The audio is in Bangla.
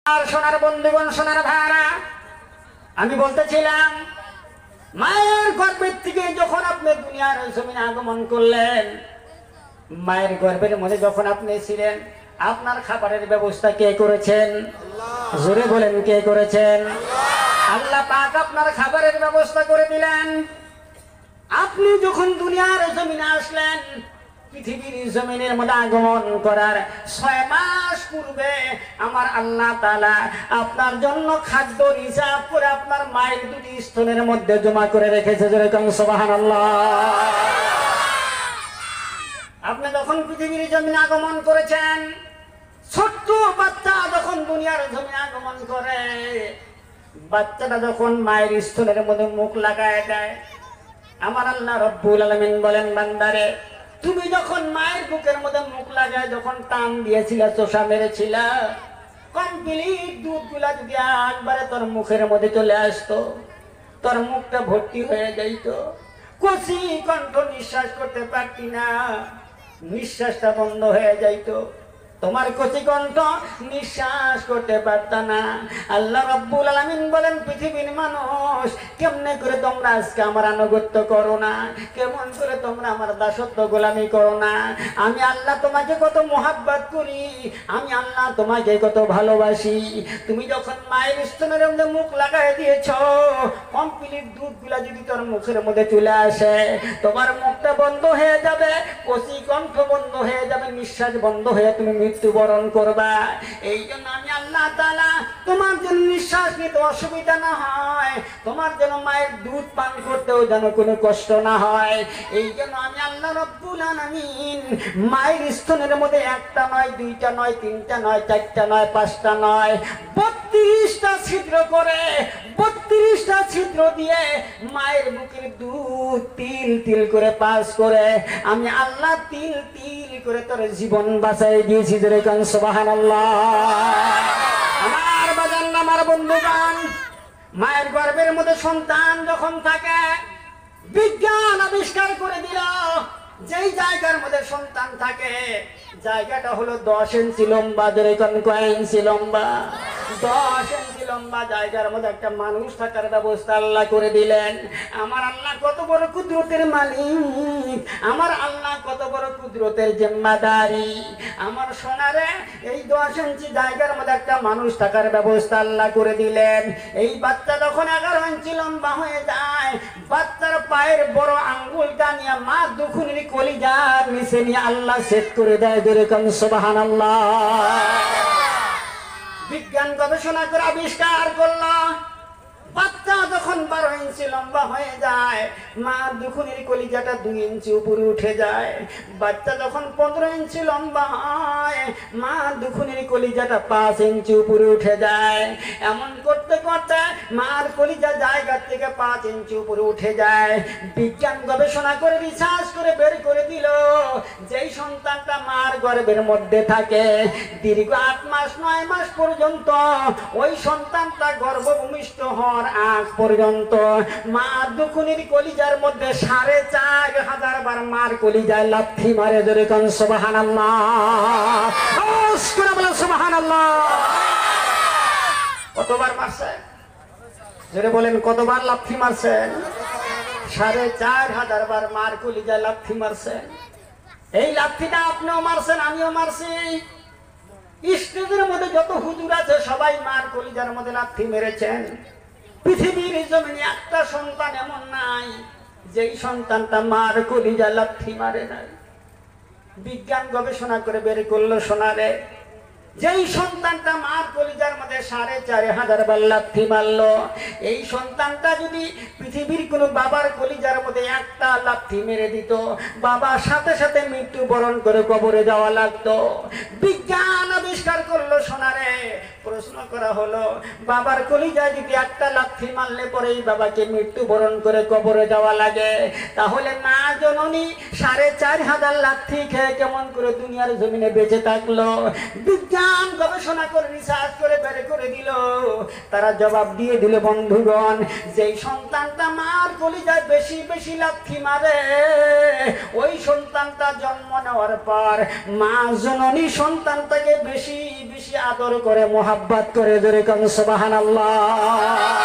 আর সোনার বন্ধুগণ, সোনার ভাইরা, আমি বলতেছিলাম মায়ের গর্ভের থেকে যখন আপনি দুনিয়ার জমিনে আগমন করলেন, মায়ের গর্ভের মধ্যে যখন আপনি ছিলেন, আপনার খাবারের ব্যবস্থা কে করেছেন? জোরে বলেন, কে করেছেন? আল্লাহ পাক আপনার খাবারের ব্যবস্থা করে দিলেন। আপনি যখন দুনিয়ার জমিনে আসলেন, পৃথিবীর জমিনের মধ্যে আগমন করার 6 মাস পূর্বে আমার আল্লাহ তাআলা আপনার জন্য খাদ্য রিজার্ভ করে আপনার মায়ের দুটি স্তনের মধ্যে জমা করে রেখেছে। যেরকম সুবহানাল্লাহ। আপনি যখন পৃথিবীর জমিনে আগমন করেছেন, ছোট্ট বাচ্চা যখন দুনিয়ার জমিনে আগমন করে, বাচ্চাটা যখন মায়ের স্তনের মধ্যে মুখ লাগায় দেয়, আমার আল্লাহ রব্বুল আলামিন বলেন, বান্দারে তুমি যখন মায়ের বুকের মধ্যে মুখ লাগায় যখন টান দিয়েছিল, চোষা মেরেছিল, কমপ্লিট দুধগুলা যদি একবারে তোর মুখের মধ্যে চলে আসতো, তোর মুখটা ভর্তি হয়ে যাইত, কচি কণ্ঠ নিঃশ্বাস করতে পারতি না, নিঃশ্বাসটা বন্ধ হয়ে যাইত, তোমার কচি কণ্ঠ নিঃশ্বাস করতে পারত না। আল্লাহ রাব্বুল আলামিন বলেন, পৃথিবীর মানুষ কেমনে করে তোমরা আজকে আমার আনুগত্য করো না, কেমন করে তোমরা আমার দাসত্ব গোলামি করো না। আমি আল্লাহ তোমাকে কত মোহাব্বত করি, আমি আল্লাহ তোমাকে কত ভালোবাসি। তুমি যখন মায়ের স্তনের মধ্যে মুখ লাগাই দিয়েছ, কমপ্লিট দুধগুলা যদি তোর মুখের মধ্যে চলে আসে, তোমার মুখটা বন্ধ হয়ে যাবে, কচি কণ্ঠ বন্ধ হয়ে যাবে, নিঃশ্বাস বন্ধ হয়ে তুমি মৃত্যুবরণ করবা। এই জন্য আমি আল্লাহ তাআলা তোমার জন্য নিঃশ্বাস নিতে অসুবিধা না হয়, তোমার যেন মায়ের দুধ পান করতেও যেন কোনো কষ্ট না হয়, এই জন্য আমি আল্লাহ রব্বুল আলামিন মায়ের স্তনের মধ্যে একটা নয়, দুইটা নয়, তিনটা নয়, চারটা নয়, পাঁচটা নয়, 32টা ছিদ্র করে, 32টা ছিদ্র দিয়ে মায়ের বুকের দুধ তিল তিল করে পাস করে আমি আল্লাহ তিল তিল করে তোর জীবন বাঁচাই দিয়েছি। যেরকম সুবহানাল্লাহ। আমার বাজান, আমার বন্ধুগণ, মায়ের গর্ভের মধ্যে সন্তান যখন থাকে, বিজ্ঞান আবিষ্কার করে দিল যেই জায়গার মধ্যে সন্তান থাকে, জায়গাটা হলো 10 ইঞ্চি লম্বা। যেরকম কয় ইঞ্চি লম্বা? 10 ইঞ্চি লম্বা জায়গার মধ্যে একটা মানুষ থাকার ব্যবস্থা আল্লাহ করে দিলেন। আমার আল্লাহ কত বড় কুদরতের মালিক, আমার আল্লাহ কত বড় কুদরতের জিম্মাদারি। আমার সোনারে, এই 10 ইঞ্চি জায়গার মধ্যে একটা মানুষ থাকার ব্যবস্থা আল্লাহ করে দিলেন। এই বাচ্চা যখন 11 ইঞ্চি লম্বা হয়ে যায়, বাচ্চার পায়ের বড় আঙ্গুলটা নিয়ে মা দুখুনির কলিজার নিচে নিয়ে আল্লাহ সেট করে দেয়। যেরকম সুবহানাল্লাহ। বিজ্ঞান গবেষণা করে আবিষ্কার করলো, বাচ্চা যখন 12 ইঞ্চি লম্বা হয়ে যায়, মা দুখুনির কলিজাটা 2 ইঞ্চি উপরে উঠে যায়। বাচ্চা যখন 15 ইঞ্চি লম্বা হয়, মা দুখুনির কলিজাটা 5 ইঞ্চি উপরে উঠে যায়। এমন করতে করতে মার কলিজা জায়গা থেকে 5 ইঞ্চি উপরে উঠে যায়। বিজ্ঞান গবেষণা করে রিসার্চ করে বের করে দিল, যেই সন্তানটা মার গর্ভের মধ্যে থাকে দীর্ঘ 8 মাস 9 মাস পর্যন্ত, ওই সন্তানটা গর্ভভূমিষ্ঠ হয় আগ পর্যন্ত মা দুখুনির কলিজার মধ্যে 4500 বার মার কলিজায় লাথি মারে। যেরকম সুবহানাল্লাহ। সুবহানাল্লাহ। কতবার মারছে? জোরে বলেন, কতবার লাথি মারছেন? 4500 বার মার কলিজায় লাথি মারছেন। এই লাথিটা আপনিও মারছেন, আমিও মারছি। স্টেজের মধ্যে যত হুজুর আছে সবাই মার কলিজার মধ্যে লাথি মেরেছেন। পৃথিবীর জমিনে একটা সন্তান এমন নাই যেই সন্তানটা মার কলিজা লাথি মারে নাই। বিজ্ঞান গবেষণা করে বের করলো, সোনারে, যেই সন্তানটা মার কলিজার মধ্যে 4500 বার লাথি মারলো, এই সন্তানটা যদি পৃথিবীর কোনো বাবার কলিজার মধ্যে একটা লাথি মেরে দিত, বাবা সাথে সাথে মৃত্যুবরণ করে কবরে যাওয়া লাগতো। বিজ্ঞান আবিষ্কার করলো, সোনারে, প্রশ্ন করা হলো, বাবার কলিজায় যদি একটা লাথি মারলে পরেই বাবাকে মৃত্যুবরণ করে কবরে যাওয়া লাগে, তাহলে না জননী 4500 লাথি খেয়ে কেমন করে দুনিয়ার জমিনে বেঁচে থাকলো? বিজ্ঞান বিজ্ঞান গবেষণা করে রিসার্চ করে বের করে দিল, তারা জবাব দিয়ে দিল বন্ধুগণ, যেই সন্তানটা মার কলিজায় বেশি বেশি লাথি মারে, ওই সন্তানটা জন্ম নেওয়ার পর মা জননী সন্তানটাকে বেশি বেশি আদর করে, মোহাব্বত করে। জোরে কোন সুবহানাল্লাহ।